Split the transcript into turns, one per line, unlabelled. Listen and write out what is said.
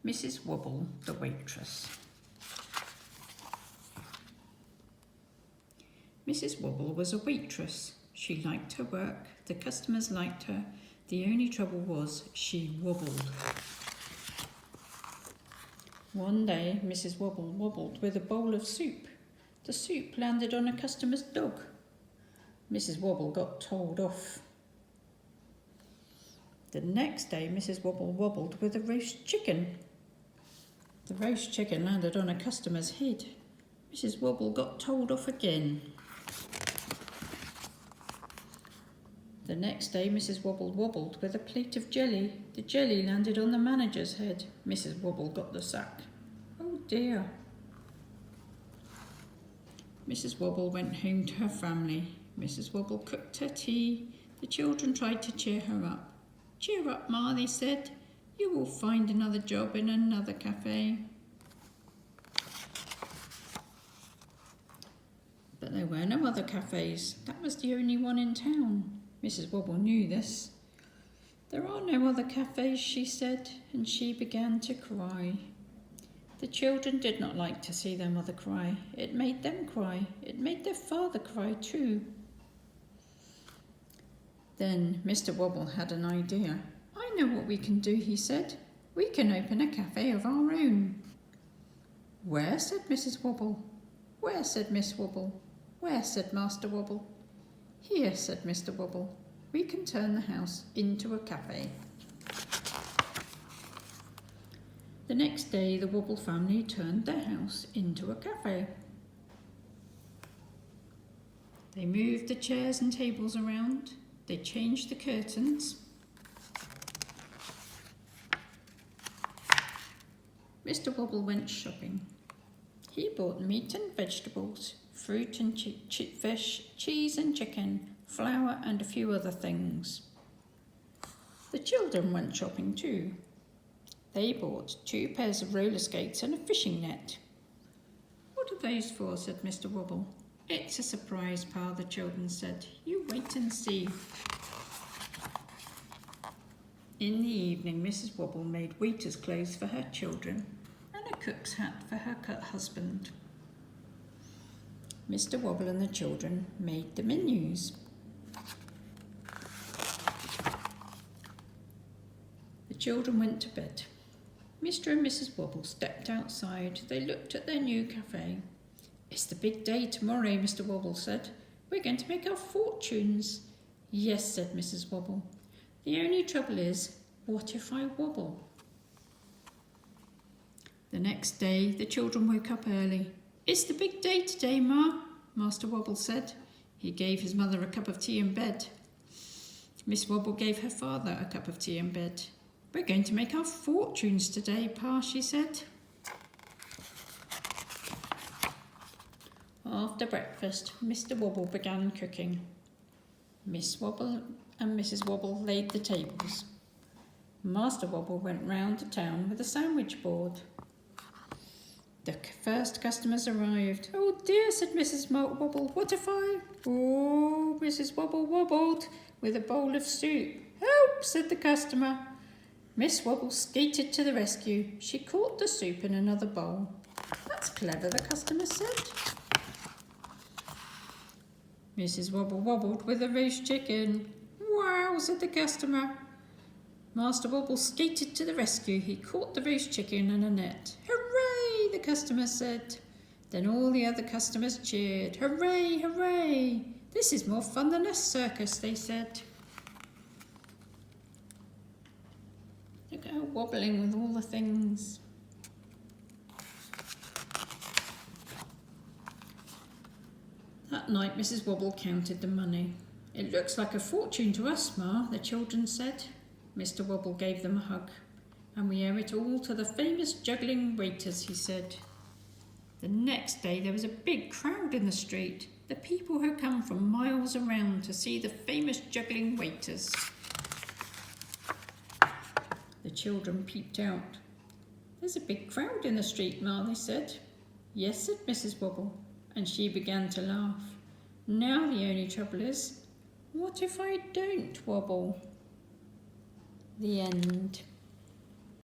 Mrs. Wobble the Waitress. Mrs. Wobble was a waitress. She liked her work, the customers liked her. The only trouble was she wobbled. One day, Mrs. Wobble wobbled with a bowl of soup. The soup landed on a customer's dog. Mrs. Wobble got told off. The next day, Mrs. Wobble wobbled with a roast chicken. The roast chicken landed on a customer's head. Mrs. Wobble got told off again. The next day, Mrs. Wobble wobbled with a plate of jelly. The jelly landed on the manager's head. Mrs. Wobble got the sack. Oh dear. Mrs. Wobble went home to her family. Mrs. Wobble cooked her tea. The children tried to cheer her up. "Cheer up, Ma," they said. "You will find another job in another cafe." But there were no other cafes. That was the only one in town. Mrs. Wobble knew this. "There are no other cafes," she said, and she began to cry. The children did not like to see their mother cry. It made them cry. It made their father cry too. Then Mr. Wobble had an idea. "I know what we can do," he said. "We can open a cafe of our own." "Where?" said Mrs. Wobble. "Where?" said Miss Wobble. "Where?" said Master Wobble. "Here," said Mr. Wobble. "We can turn the house into a cafe." The next day, the Wobble family turned their house into a cafe. They moved the chairs and tables around. They changed the curtains. Mr. Wobble went shopping. He bought meat and vegetables, fruit and fish, cheese and chicken, flour and a few other things. The children went shopping too. They bought 2 pairs of roller skates and a fishing net. "What are those for?" said Mr. Wobble. "It's a surprise, Pa," the children said. "You wait and see." In the evening, Mrs. Wobble made waiter's clothes for her children and a cook's hat for her husband. Mr. Wobble and the children made the menus. The children went to bed. Mr. and Mrs. Wobble stepped outside. They looked at their new cafe. "It's the big day tomorrow," Mr. Wobble said. "We're going to make our fortunes." "Yes," said Mrs. Wobble. "The only trouble is, what if I wobble?" The next day, the children woke up early. "It's the big day today, Ma," Master Wobble said. He gave his mother a cup of tea in bed. Miss Wobble gave her father a cup of tea in bed. "We're going to make our fortunes today, Pa," she said. After breakfast, Mr. Wobble began cooking. Miss Wobble and Mrs. Wobble laid the tables. Master Wobble went round the town with a sandwich board. The first customers arrived. "Oh dear," said Mrs. Wobble. "What if I—" "Oh," Mrs. Wobble wobbled with a bowl of soup. "Help," said the customer. Miss Wobble skated to the rescue. She caught the soup in another bowl. "That's clever," the customer said. Mrs. Wobble wobbled with a roast chicken. "Wow," said the customer. Master Wobble skated to the rescue. He caught the roast chicken in a net. "Hooray," the customer said. Then all the other customers cheered. "Hooray, hooray. This is more fun than a circus," they said. Look at her wobbling with all the things. That night, Mrs. Wobble counted the money. "It looks like a fortune to us, Ma," the children said. Mr. Wobble gave them a hug. "And we owe it all to the famous juggling waiters," he said. The next day, there was a big crowd in the street. The people had come from miles around to see the famous juggling waiters. The children peeped out. "There's a big crowd in the street, Ma," they said. "Yes," said Mrs. Wobble, and she began to laugh. "Now the only trouble is, what if I don't wobble?" The end.